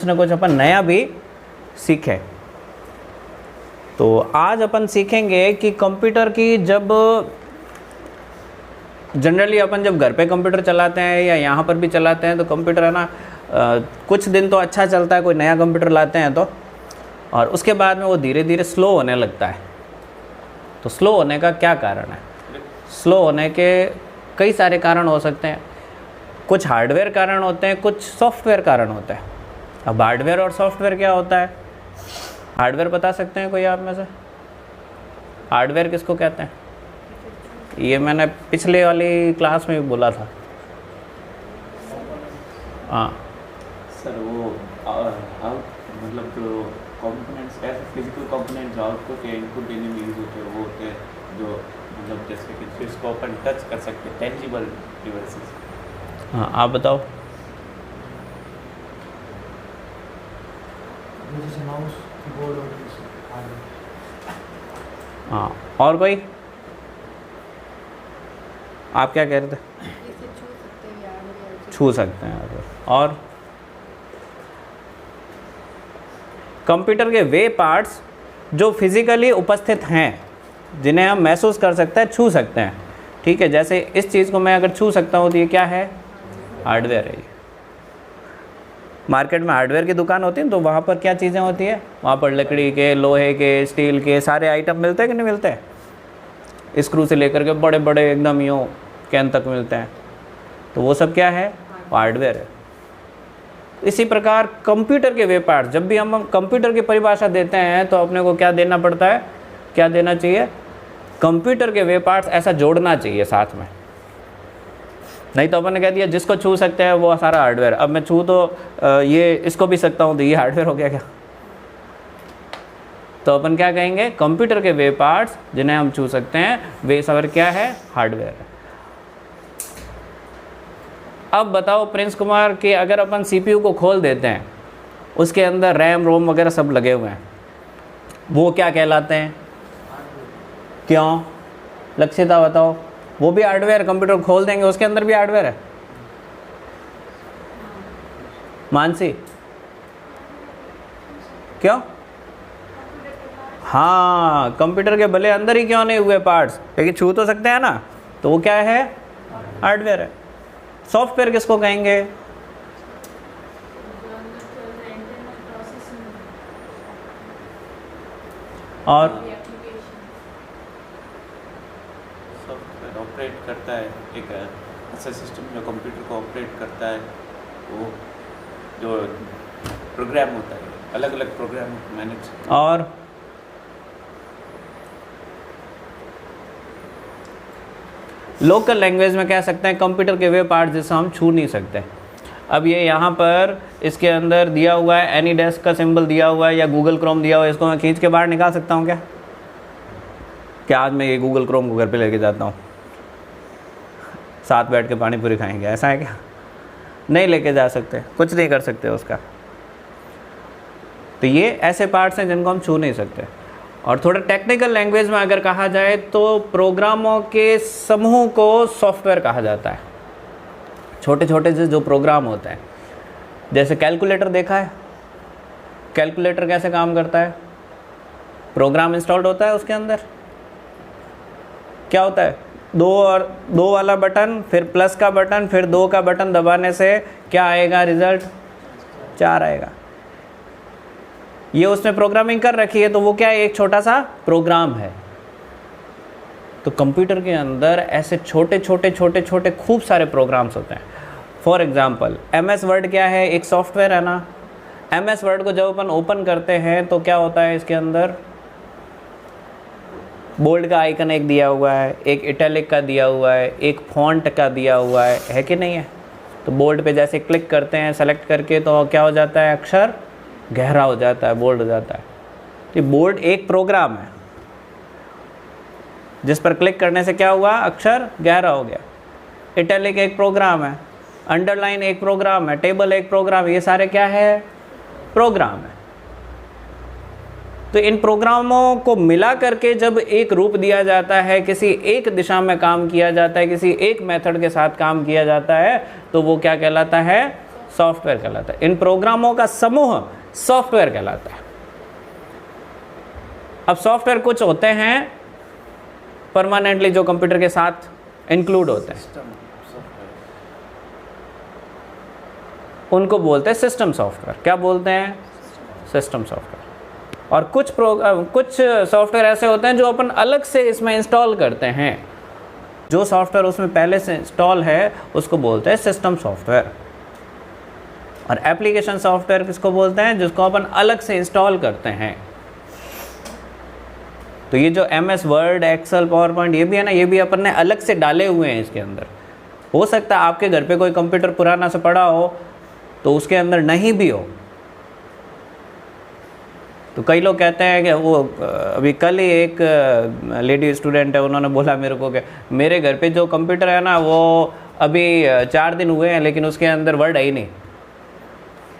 कुछ न कुछ अपन नया भी सीखें। तो आज अपन सीखेंगे कि कंप्यूटर की जब जनरली अपन जब घर पे कंप्यूटर चलाते हैं या यहाँ पर भी चलाते हैं तो कंप्यूटर है ना कुछ दिन तो अच्छा चलता है, कोई नया कंप्यूटर लाते हैं तो, और उसके बाद में वो धीरे धीरे स्लो होने लगता है। तो स्लो होने का क्या कारण है? स्लो होने के कई सारे कारण हो सकते हैं। कुछ हार्डवेयर कारण होते हैं, कुछ सॉफ्टवेयर कारण होते हैं। अब हार्डवेयर और सॉफ्टवेयर क्या होता है? हार्डवेयर बता सकते हैं कोई आप में से? हार्डवेयर किसको कहते हैं? ये मैंने पिछले वाली क्लास में भी बोला था। हाँ सर, वो मतलब जो कंपोनेंट्स ऐसे फिजिकल कंपोनेंट्स आउटपुट या इनपुट देने में यूज होते हैं वो होते हैं जो मतलब जैसे कि जिसको अपन टच कर सकते हैं, टेंजिबल डिवाइसेस। हाँ, आप बताओ। जैसे माउस, कीबोर्ड और आदि। हाँ, और कोई? आप क्या कह रहे थे? छू सकते हैं। और कंप्यूटर के वे पार्ट्स जो फिजिकली उपस्थित हैं, जिन्हें हम महसूस कर सकते हैं, छू सकते हैं। ठीक है, जैसे इस चीज़ को मैं अगर छू सकता हूँ तो ये क्या है? हार्डवेयर है। ये मार्केट में हार्डवेयर की दुकान होती है तो वहाँ पर क्या चीज़ें होती है? वहाँ पर लकड़ी के, लोहे के, स्टील के सारे आइटम मिलते हैं कि नहीं मिलते हैं? स्क्रू से लेकर के बड़े बड़े एकदम यूँ कैन तक मिलते हैं। तो वो सब क्या है? हार्डवेयर है। इसी प्रकार कंप्यूटर के वे पार्ट्स, जब भी हम कंप्यूटर की परिभाषा देते हैं तो अपने को क्या देना पड़ता है? क्या देना चाहिए? कंप्यूटर के वे पार्ट्स ऐसा जोड़ना चाहिए साथ में। नहीं तो अपन ने कह दिया जिसको छू सकते हैं वो सारा हार्डवेयर। अब मैं छू तो ये इसको भी सकता हूँ तो ये हार्डवेयर हो गया क्या? तो अपन क्या कहेंगे? कंप्यूटर के वे पार्ट्स जिन्हें हम छू सकते हैं वे सब क्या है? हार्डवेयर है। अब बताओ प्रिंस कुमार कि अगर अपन सीपीयू को खोल देते हैं, उसके अंदर रैम रोम वगैरह सब लगे हुए हैं, वो क्या कहलाते हैं? क्यों? लक्षिता बताओ। वो भी हार्डवेयर। कंप्यूटर खोल देंगे उसके अंदर भी हार्डवेयर है। मानसी क्यों? हाँ, कंप्यूटर के भले अंदर ही क्यों नहीं हुए पार्ट्स, लेकिन छू तो सकते हैं ना, तो वो क्या है? हार्डवेयर है। सॉफ्टवेयर किसको कहेंगे? और सॉफ्टवेयर ऑपरेट करता है, एक ऐसा सिस्टम जो कंप्यूटर को ऑपरेट करता है, वो जो प्रोग्राम होता है, अलग अलग प्रोग्राम मैनेज। और लोकल लैंग्वेज में कह सकते हैं कंप्यूटर के वे पार्ट जिसे हम छू नहीं सकते। अब ये यहाँ पर इसके अंदर दिया हुआ है, एनी डेस्क का सिंबल दिया हुआ है या गूगल क्रोम दिया हुआ है, इसको मैं खींच के बाहर निकाल सकता हूँ क्या? क्या आज मैं ये गूगल क्रोम को घर पे लेके जाता हूँ, साथ बैठ के पानी पूरी खाएंगे, ऐसा है क्या? नहीं लेके जा सकते, कुछ नहीं कर सकते उसका। तो ये ऐसे पार्ट्स हैं जिनको हम छू नहीं सकते। और थोड़ा टेक्निकल लैंग्वेज में अगर कहा जाए तो प्रोग्रामों के समूह को सॉफ्टवेयर कहा जाता है। छोटे छोटे से जो प्रोग्राम होते हैं, जैसे कैलकुलेटर देखा है? कैलकुलेटर कैसे काम करता है? प्रोग्राम इंस्टॉल्ड होता है, उसके अंदर क्या होता है? दो वाला बटन, फिर प्लस का बटन, फिर 2 का बटन दबाने से क्या आएगा? रिजल्ट 4 आएगा। ये उसने प्रोग्रामिंग कर रखी है, तो वो क्या है? एक छोटा सा प्रोग्राम है। तो कंप्यूटर के अंदर ऐसे छोटे छोटे छोटे छोटे खूब सारे प्रोग्राम्स होते हैं। फॉर एग्जांपल MS वर्ड क्या है? एक सॉफ्टवेयर है ना। MS वर्ड को जब अपन ओपन करते हैं तो क्या होता है? इसके अंदर बोल्ड का आइकन एक दिया हुआ है, एक इटैलिक का दिया हुआ है, एक फॉन्ट का दिया हुआ है कि नहीं है? तो बोल्ड पे जैसे क्लिक करते हैं सेलेक्ट करके तो क्या हो जाता है? अक्षर गहरा हो जाता है, बोल्ड हो जाता है। तो बोल्ड एक प्रोग्राम है जिस पर क्लिक करने से क्या हुआ? अक्षर गहरा हो गया। इटैलिक एक प्रोग्राम है, अंडरलाइन एक प्रोग्राम है, टेबल एक प्रोग्राम है। ये सारे क्या है? प्रोग्राम है। तो इन प्रोग्रामों को मिला करके जब एक रूप दिया जाता है, किसी एक दिशा में काम किया जाता है, किसी एक मेथड के साथ काम किया जाता है, तो वो क्या कहलाता है? सॉफ्टवेयर कहलाता है। इन प्रोग्रामों का समूह सॉफ्टवेयर कहलाता है। अब सॉफ्टवेयर कुछ होते हैं परमानेंटली जो कंप्यूटर के साथ इंक्लूड होते हैं, उनको बोलते हैं सिस्टम सॉफ्टवेयर। क्या बोलते हैं? System software. और कुछ सॉफ्टवेयर ऐसे होते हैं जो अपन अलग से इसमें इंस्टॉल करते हैं। जो सॉफ्टवेयर उसमें पहले से इंस्टॉल है उसको बोलते हैं सिस्टम सॉफ्टवेयर। और एप्लीकेशन सॉफ्टवेयर किसको बोलते हैं? जिसको अपन अलग से इंस्टॉल करते हैं। तो ये जो MS Word, Excel, PowerPoint ये भी है ना, ये भी अपन ने अलग से डाले हुए हैं इसके अंदर। हो सकता है आपके घर पे कोई कंप्यूटर पुराना सा पड़ा हो तो उसके अंदर नहीं भी हो। तो कई लोग कहते हैं कि वो अभी कल ही एक लेडी स्टूडेंट है, उन्होंने बोला मेरे को कि मेरे घर पे जो कंप्यूटर है ना वो अभी 4 दिन हुए हैं लेकिन उसके अंदर वर्ड है ही नहीं,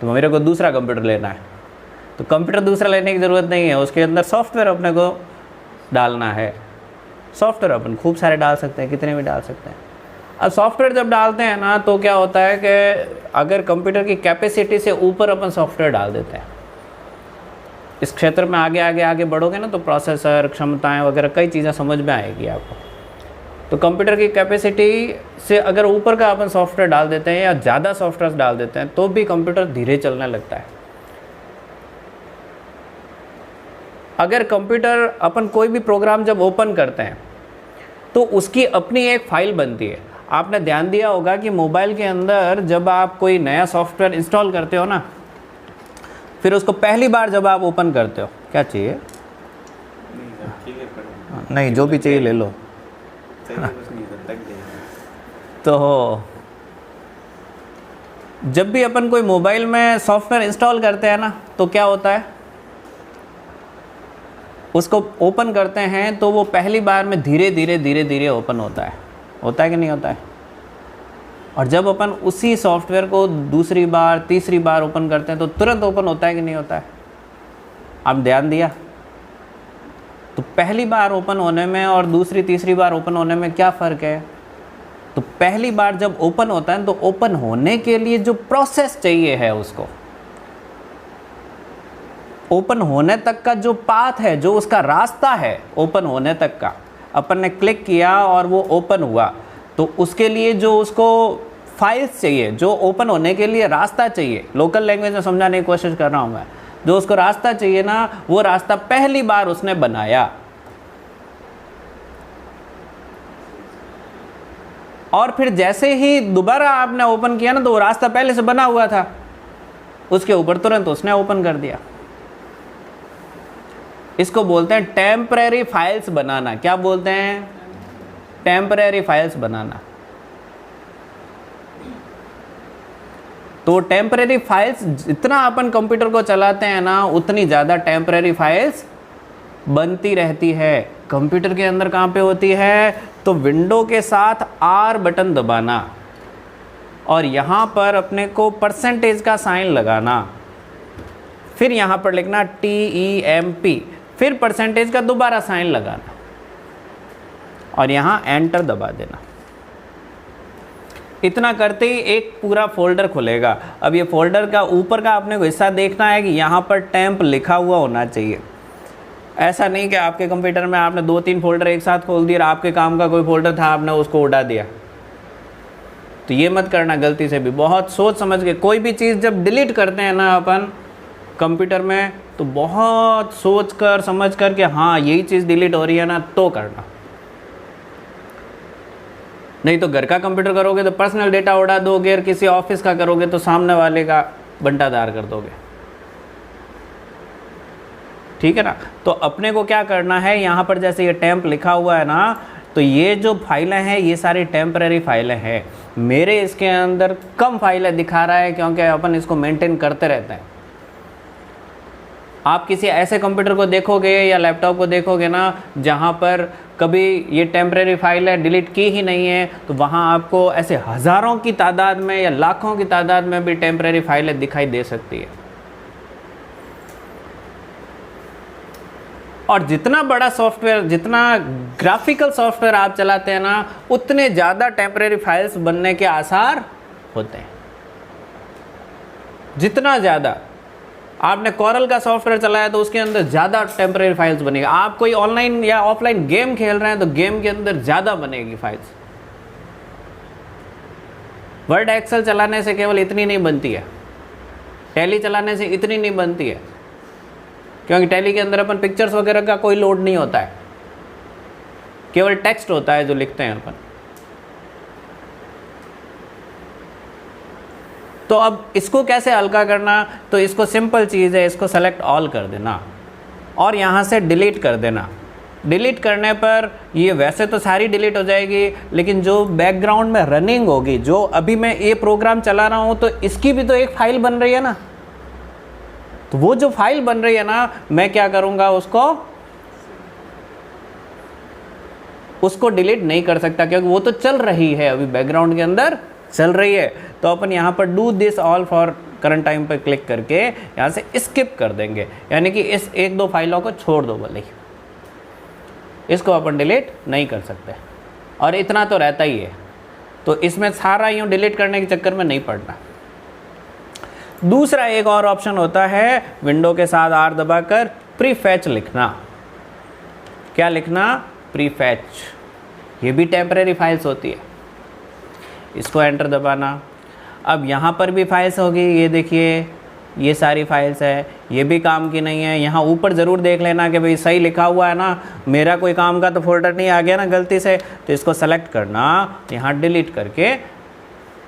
तो मेरे को दूसरा कंप्यूटर लेना है। तो कंप्यूटर दूसरा लेने की ज़रूरत नहीं है, उसके अंदर सॉफ्टवेयर अपने को डालना है। सॉफ्टवेयर अपन खूब सारे डाल सकते हैं, कितने भी डाल सकते हैं। अब सॉफ्टवेयर जब डालते हैं ना तो क्या होता है कि अगर कंप्यूटर की कैपेसिटी से ऊपर अपन सॉफ्टवेयर डाल देते हैं, इस क्षेत्र में आगे आगे आगे बढ़ोगे ना तो प्रोसेसर क्षमताएं वगैरह कई चीज़ें समझ में आएगी आपको। तो कंप्यूटर की कैपेसिटी से अगर ऊपर का अपन सॉफ्टवेयर डाल देते हैं या ज़्यादा सॉफ्टवेयर डाल देते हैं तो भी कंप्यूटर धीरे चलने लगता है। अगर कंप्यूटर अपन कोई भी प्रोग्राम जब ओपन करते हैं तो उसकी अपनी एक फ़ाइल बनती है। आपने ध्यान दिया होगा कि मोबाइल के अंदर जब आप कोई नया सॉफ्टवेयर इंस्टॉल करते हो ना, फिर उसको पहली बार जब आप ओपन करते हो, क्या चाहिए? नहीं, जो भी चाहिए ले लो। तो जब भी अपन कोई मोबाइल में सॉफ्टवेयर इंस्टॉल करते हैं ना तो क्या होता है, उसको ओपन करते हैं तो वो पहली बार में धीरे धीरे ओपन होता है कि नहीं होता है? और जब अपन उसी सॉफ्टवेयर को दूसरी बार तीसरी बार ओपन करते हैं तो तुरंत ओपन होता है कि नहीं होता है? आप ध्यान दिया? तो पहली बार ओपन होने में और दूसरी तीसरी बार ओपन होने में क्या फ़र्क है? तो पहली बार जब ओपन होता है तो ओपन होने के लिए जो प्रोसेस चाहिए है, उसको ओपन होने तक का जो पाथ है, जो उसका रास्ता है ओपन होने तक का, अपन ने क्लिक किया और वो ओपन हुआ, तो उसके लिए जो उसको फाइल्स चाहिए, जो ओपन होने के लिए रास्ता चाहिए, लोकल लैंग्वेज में समझाने की कोशिश कर रहा हूँ मैं, जो उसको रास्ता चाहिए ना, वो रास्ता पहली बार उसने बनाया। और फिर जैसे ही दोबारा आपने ओपन किया ना तो वो रास्ता पहले से बना हुआ था, उसके ऊपर तुरंत उसने ओपन कर दिया। इसको बोलते हैं टेम्परेरी फाइल्स बनाना। क्या बोलते हैं? टेम्परेरी फाइल्स बनाना। तो टेम्परेरी फाइल्स जितना अपन कंप्यूटर को चलाते हैं ना उतनी ज़्यादा टेम्परेरी फाइल्स बनती रहती है। कंप्यूटर के अंदर कहाँ पे होती है? तो विंडो के साथ R बटन दबाना और यहाँ पर अपने को परसेंटेज का साइन लगाना, फिर यहाँ पर लिखना TEMP, फिर परसेंटेज का दोबारा साइन लगाना और यहाँ एंटर दबा देना। इतना करते ही एक पूरा फोल्डर खुलेगा। अब ये फोल्डर का ऊपर का आपने को हिस्सा देखना है कि यहाँ पर टेम्प लिखा हुआ होना चाहिए। ऐसा नहीं कि आपके कंप्यूटर में आपने 2-3 फोल्डर एक साथ खोल दिया और आपके काम का कोई फोल्डर था आपने उसको उड़ा दिया, तो ये मत करना गलती से भी। बहुत सोच समझ के कोई भी चीज़ जब डिलीट करते हैं ना अपन कंप्यूटर में, तो बहुत सोच कर समझ कर कि हाँ यही चीज़ डिलीट हो रही है ना तो करना। नहीं तो घर का कंप्यूटर करोगे तो पर्सनल डेटा उड़ा दोगे और किसी ऑफिस का करोगे तो सामने वाले का बंटादार कर दोगे। ठीक है ना? तो अपने को क्या करना है, यहाँ पर जैसे ये टेम्प लिखा हुआ है ना, तो ये जो फाइलें हैं ये सारी टेम्परेरी फाइलें हैं। मेरे इसके अंदर कम फाइलें दिखा रहा है क्योंकि अपन इसको मेंटेन करते रहते हैं। आप किसी ऐसे कंप्यूटर को देखोगे या लैपटॉप को देखोगे ना जहाँ पर कभी ये टेम्परेरी फाइल है डिलीट की ही नहीं है, तो वहाँ आपको ऐसे हज़ारों की तादाद में या लाखों की तादाद में भी टेम्परेरी फाइलें दिखाई दे सकती है। और जितना बड़ा सॉफ्टवेयर, जितना ग्राफिकल सॉफ्टवेयर आप चलाते हैं ना, उतने ज़्यादा टेम्परेरी फाइल्स बनने के आसार होते हैं। जितना ज़्यादा आपने कॉरल का सॉफ्टवेयर चलाया तो उसके अंदर ज़्यादा टेम्परेरी फाइल्स बनेगा। आप कोई ऑनलाइन या ऑफलाइन गेम खेल रहे हैं तो गेम के अंदर ज़्यादा बनेगी फाइल्स। वर्ड एक्सेल चलाने से केवल इतनी नहीं बनती है, टैली चलाने से इतनी नहीं बनती है, क्योंकि टैली के अंदर अपन पिक्चर्स वगैरह का कोई लोड नहीं होता है, केवल टेक्स्ट होता है जो लिखते हैं अपन। तो अब इसको कैसे हल्का करना, तो इसको सिंपल चीज़ है, इसको सेलेक्ट ऑल कर देना और यहाँ से डिलीट कर देना। डिलीट करने पर ये वैसे तो सारी डिलीट हो जाएगी, लेकिन जो बैकग्राउंड में रनिंग होगी, जो अभी मैं ये प्रोग्राम चला रहा हूँ तो इसकी भी तो एक फाइल बन रही है ना, तो वो जो फाइल बन रही है ना, मैं क्या करूँगा, उसको डिलीट नहीं कर सकता, क्योंकि वो तो चल रही है, अभी बैकग्राउंड के अंदर चल रही है। तो अपन यहाँ पर do this all for current time पर क्लिक करके यहाँ से स्किप कर देंगे, यानी कि इस एक दो फाइलों को छोड़ दो भले ही, इसको अपन डिलीट नहीं कर सकते, और इतना तो रहता ही है। तो इसमें सारा यूँ डिलीट करने के चक्कर में नहीं पड़ना। दूसरा एक और ऑप्शन होता है, विंडो के साथ R दबाकर प्रीफेच लिखना। क्या लिखना? प्रीफेच। ये भी टेम्परेरी फाइल्स होती है, इसको एंटर दबाना। अब यहाँ पर भी फाइल्स होगी, ये देखिए ये सारी फाइल्स है, ये भी काम की नहीं है। यहाँ ऊपर ज़रूर देख लेना कि भाई सही लिखा हुआ है ना, मेरा कोई काम का तो फोल्डर नहीं आ गया ना गलती से, तो इसको सेलेक्ट करना, यहाँ डिलीट करके।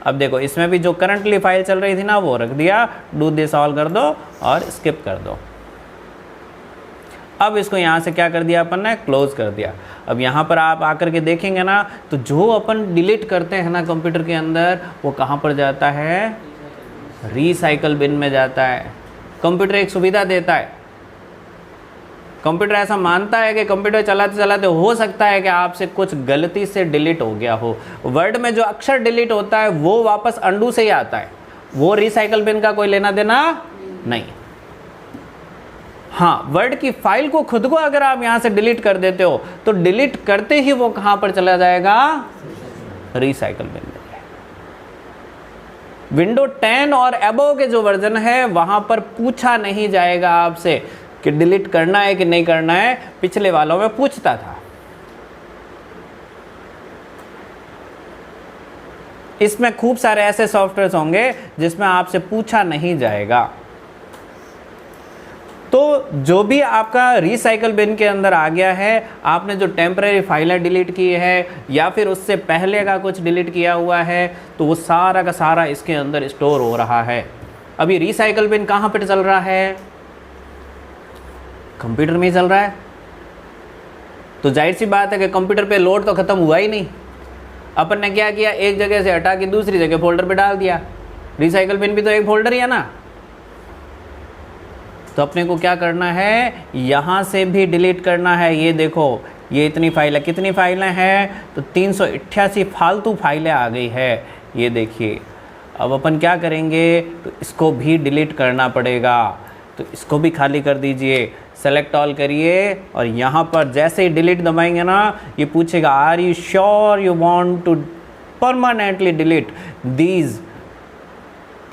अब देखो इसमें भी जो करंटली फाइल चल रही थी ना वो रख दिया, डू दिस ऑल कर दो और स्किप कर दो। अब इसको यहाँ से क्या कर दिया अपन ने, क्लोज कर दिया। अब यहाँ पर आप आकर के देखेंगे ना, तो जो अपन डिलीट करते हैं ना कंप्यूटर के अंदर, वो कहाँ पर जाता है, रिसाइकल बिन में जाता है। कंप्यूटर एक सुविधा देता है, कंप्यूटर ऐसा मानता है कि कंप्यूटर चलाते चलाते हो सकता है कि आपसे कुछ गलती से डिलीट हो गया हो। वर्ड में जो अक्षर डिलीट होता है वो वापस अंडू से ही आता है, वो रिसाइकल बिन का कोई लेना देना नहीं। हाँ, वर्ड की फाइल को खुद को अगर आप यहाँ से डिलीट कर देते हो तो डिलीट करते ही वो कहाँ पर चला जाएगा, रिसाइकल बिन में। विंडो 10 और अबव के जो वर्जन है वहां पर पूछा नहीं जाएगा आपसे कि डिलीट करना है कि नहीं करना है, पिछले वालों में पूछता था। इसमें खूब सारे ऐसे सॉफ्टवेयर होंगे जिसमें आपसे पूछा नहीं जाएगा। तो जो भी आपका रिसाइकल बिन के अंदर आ गया है, आपने जो टेम्परेरी फाइलें डिलीट की है या फिर उससे पहले का कुछ डिलीट किया हुआ है, तो वो सारा का सारा इसके अंदर स्टोर हो रहा है। अभी रिसाइकल बिन कहाँ पर चल रहा है, कंप्यूटर में ही चल रहा है। तो जाहिर सी बात है कि कंप्यूटर पे लोड तो ख़त्म हुआ ही नहीं। अपन ने क्या किया, एक जगह से हटा के दूसरी जगह फोल्डर पे डाल दिया। रिसाइकल बिन भी तो एक फोल्डर ही है ना। तो अपने को क्या करना है, यहाँ से भी डिलीट करना है। ये देखो ये इतनी फाइल है, कितनी फाइलें हैं, तो 388 फालतू फाइलें आ गई है। ये देखिए, अब अपन क्या करेंगे, तो इसको भी डिलीट करना पड़ेगा। तो इसको भी खाली कर दीजिए, सेलेक्ट ऑल करिए और यहाँ पर जैसे ही डिलीट दबाएंगे ना, ये पूछेगा are you sure you want to permanently delete these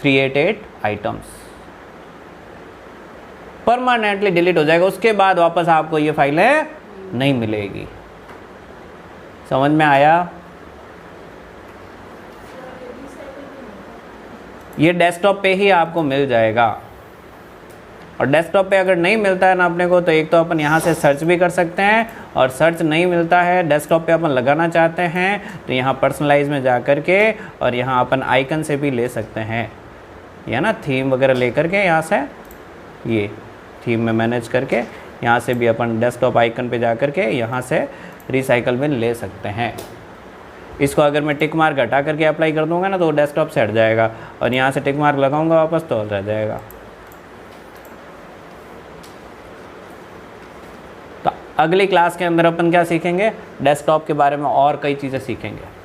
388 items. Permanently delete हो जाएगा, उसके बाद वापस आपको ये फाइलें नहीं मिलेगी। समझ में आया? ये डेस्कटॉप पे ही आपको मिल जाएगा। और डेस्कटॉप पे अगर नहीं मिलता है ना अपने को, तो एक तो अपन यहाँ से सर्च भी कर सकते हैं, और सर्च नहीं मिलता है डेस्कटॉप पे अपन लगाना चाहते हैं, तो यहाँ पर्सनलाइज में जा कर के और यहाँ अपन आइकन से भी ले सकते हैं। या ना थीम वगैरह ले करके यहाँ से ये थीम में मैनेज करके यहाँ से भी अपन डेस्कटॉप आइकन पे जा कर के यहाँ से रिसाइकल बिन ले सकते हैं। इसको अगर मैं टिक मार्क हटा करके अप्लाई कर दूंगा ना, तो डेस्कटॉप से हट जाएगा, और यहाँ से टिक मार्क लगाऊंगा वापस तो रह जाएगा। तो अगली क्लास के अंदर अपन क्या सीखेंगे, डेस्कटॉप के बारे में और कई चीज़ें सीखेंगे।